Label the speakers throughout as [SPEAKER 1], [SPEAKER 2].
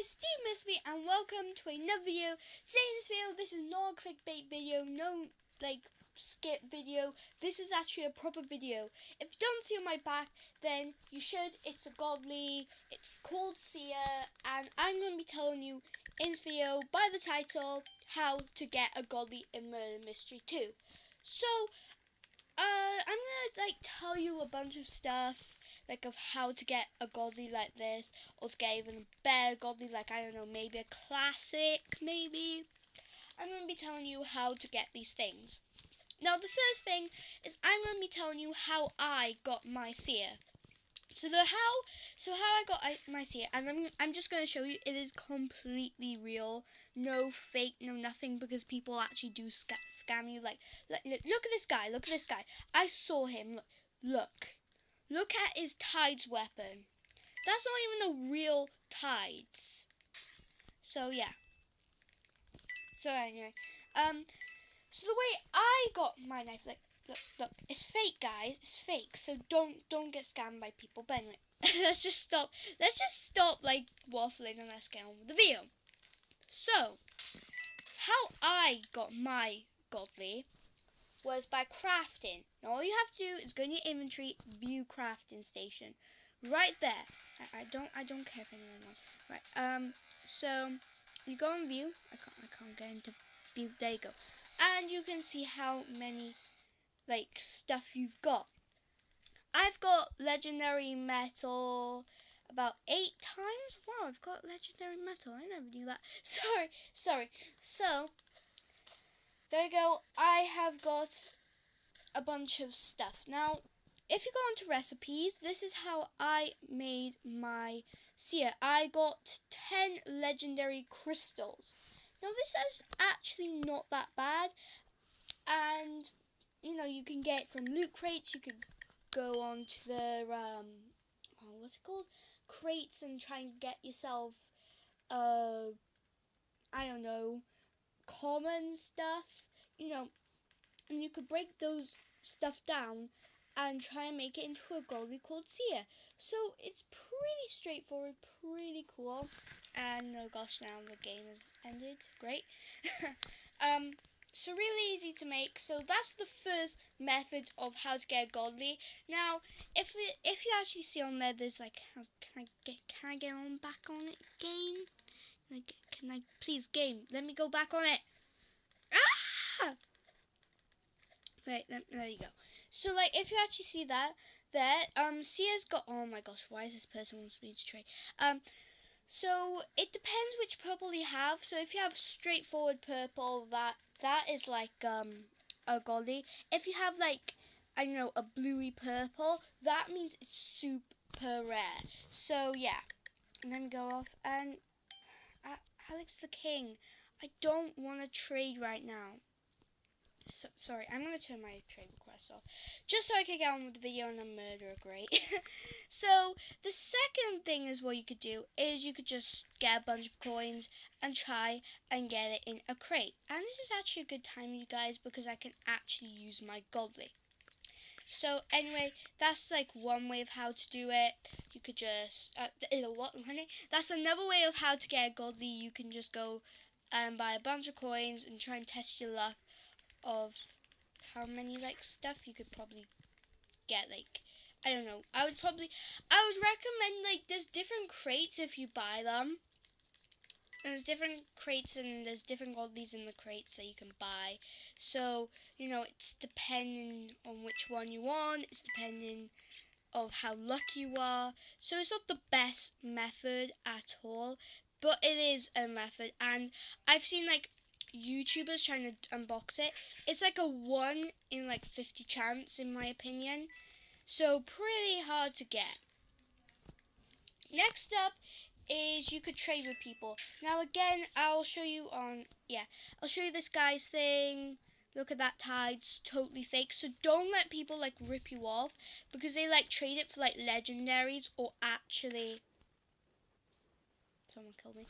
[SPEAKER 1] guys, do you miss me? And welcome to another video. Today in this video, this is not a clickbait video, no skip video. This is actually a proper video. If you don't see on my back, then you should. It's a godly, it's called Seer, and I'm going to be telling you in this video, by the title, how to get a godly in Murder Mystery 2. So, I'm going to tell you a bunch of stuff of how to get a godly like this, or to get even a better godly, I don't know, maybe a classic, maybe. I'm going to be telling you how to get these things. Now the first thing is I'm going to be telling you how I got my seer. So how I got my seer, and I'm just going to show you it is completely real, no fake, no nothing, because people actually do scam you. Look at this guy, I saw him, Look at his tides weapon. That's not even a real tides. So yeah. So anyway, so the way I got my knife, look, it's fake, guys. It's fake. So don't get scammed by people. But anyway, let's just stop waffling and let's get on with the video. So, how I got my godly was by crafting. Now all you have to do is go in your inventory, view crafting station, right there. I don't care if anyone wants. Right. So you go on view. I can't get into view. There you go, and you can see how many stuff you've got. I've got legendary metal about 8 times. Wow, I've got legendary metal. I never knew that. Sorry. So there you go. I have got a bunch of stuff. Now, if you go onto recipes, this is how I made my seer. I got 10 legendary crystals. Now, this is actually not that bad. And, you can get it from loot crates. You could go on to the, what's it called? Crates and try and get yourself, I don't know, common stuff. And you could break those stuff down and try and make it into a godly called seer. So it's pretty straightforward, pretty cool. And oh gosh, now the game has ended. Great. So really easy to make. So that's the first method of how to get godly. Now, if you actually see on there, there's can I get on back on it, game? Can I please, game? Let me go back on it. Ah! Right, there you go. So, if you actually see that there, Seer's got, oh my gosh, why is this person wants me to trade? So it depends which purple you have. So if you have straightforward purple, that is a godly. If you have I don't know, a bluey purple, that means it's super rare. So yeah, and then go off and Alex the King. I don't want to trade right now. So, sorry, I'm going to turn my trade request off, just so I can get on with the video and then murder great. So, the second thing is what you could do is you could just get a bunch of coins and try and get it in a crate. And this is actually a good time, you guys, because I can actually use my godly. So, anyway, that's one way of how to do it. You could just, that's another way of how to get a godly. You can just go and buy a bunch of coins and try and test your luck of how many stuff you could probably get. I don't know, I would recommend there's different crates if you buy them, and there's different crates and there's different godlies in the crates that you can buy. So it's depending on which one you want, it's depending of how lucky you are. So it's not the best method at all, but it is a method, and I've seen YouTubers trying to unbox it. It's a 1 in 50 chance, in my opinion. So pretty hard to get. Next up is you could trade with people. Now again, I'll show you this guy's thing. Look at that tides, totally fake. So don't let people rip you off, because they trade it for legendaries, or actually someone killed me.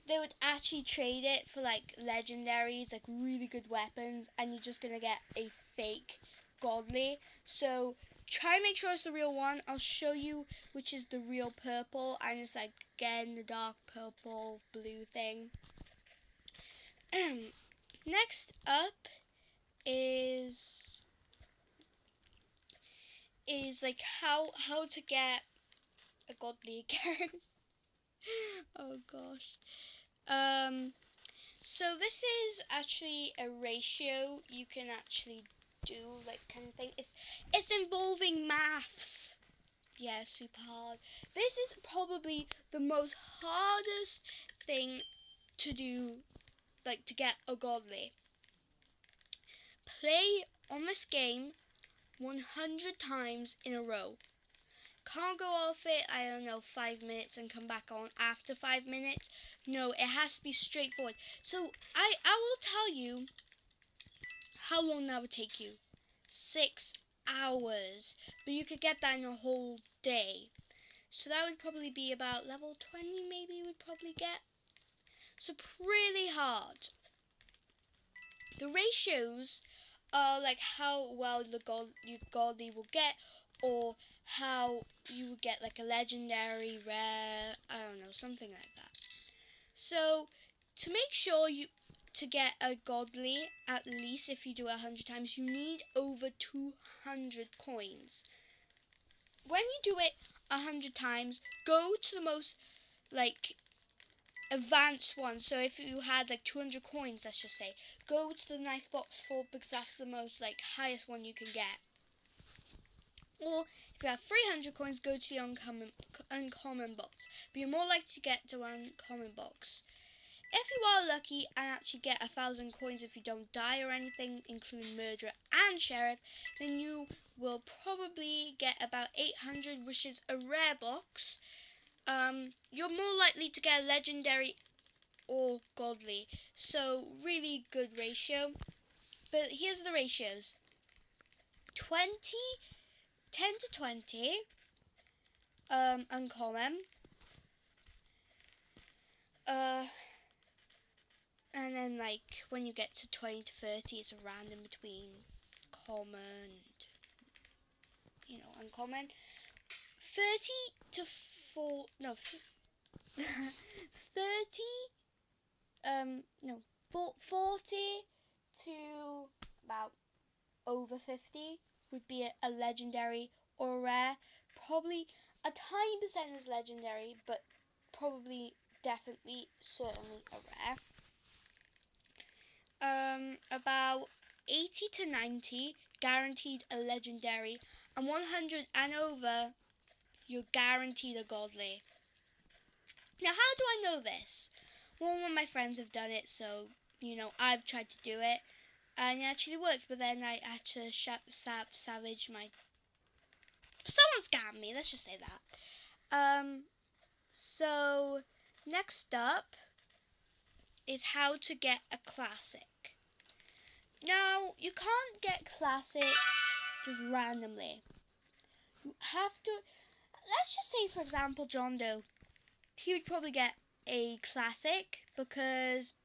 [SPEAKER 1] They would actually trade it for legendaries, really good weapons, and you're just gonna get a fake godly. So try and make sure it's the real one. I'll show you which is the real purple, and it's like again the dark purple blue thing. Next up is like how to get a godly again. Oh gosh. So this is actually a ratio you can actually do, like, kind of thing. It's involving maths. Yeah, super hard. This is probably the most hardest thing to do, like, to get a godly. Play on this game 100 times in a row. Can't go off it, I don't know, 5 minutes and come back on after 5 minutes. No, it has to be straightforward. So I will tell you how long that would take you. 6 hours. But you could get that in a whole day. So that would probably be about level 20 maybe you would probably get. So pretty hard. The ratios are like how well the godly will get, or how you will get like a legendary, rare, I don't know, something like that. So to make sure to get a godly, at least if you do it 100 times, you need over 200 coins. When you do it 100 times, go to the most like advanced one. So if you had like 200 coins, let's just say, go to the knife box 4 because that's the most like highest one you can get. Or if you have 300 coins, go to the uncommon box. But you're more likely to get to uncommon box. If you are lucky and actually get 1,000 coins if you don't die or anything, including murderer and sheriff, then you will probably get about 800, which is a rare box. You're more likely to get a legendary or godly, so really good ratio. But here's the ratios: 10 to 20 uncommon, and then like when you get to 20 to 30, it's a random between common and, you know, uncommon. 30 to 4 no 30 no 40 to about over 50 would be a legendary or a rare. Probably a tiny percent is legendary, but probably definitely certainly a rare. About 80 to 90 guaranteed a legendary, and 100 and over you're guaranteed a godly. Now how do I know this? Well, one of my friends have done it, so you know I've tried to do it, and it actually works. But then I had to savage my. Someone scammed me. Let's just say that. So next up is how to get a classic. Now you can't get classics just randomly. You have to. Let's just say, for example, John Doe. He would probably get a classic because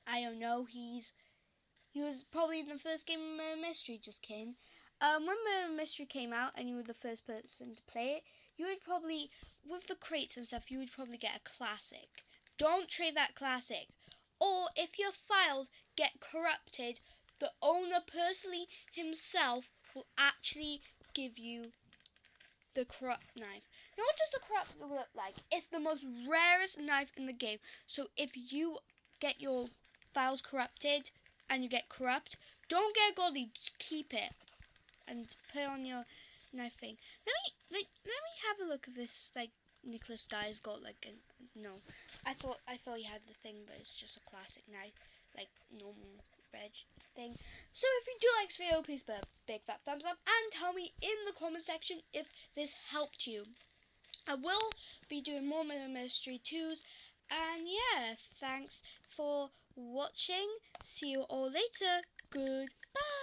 [SPEAKER 1] I don't know. He was probably in the first game of Murder Mystery just came. When Murder Mystery came out and you were the first person to play it, you would probably, with the crates and stuff, you would probably get a classic. Don't trade that classic. Or if your files get corrupted, the owner personally himself will actually give you the corrupt knife. Now what does the corrupt look like? It's the most rarest knife in the game. So if you get your files corrupted and you get corrupt, don't get a godly, just keep it and put it on your knife thing. Let me have a look if this like Nicholas guy's got like a no. I thought he had the thing, but it's just a classic knife, like normal reg thing. So if you do like this video, please put a big fat thumbs up and tell me in the comment section if this helped you. I will be doing more Murder Mystery 2s, and yeah, thanks for watching. See you all later. Goodbye.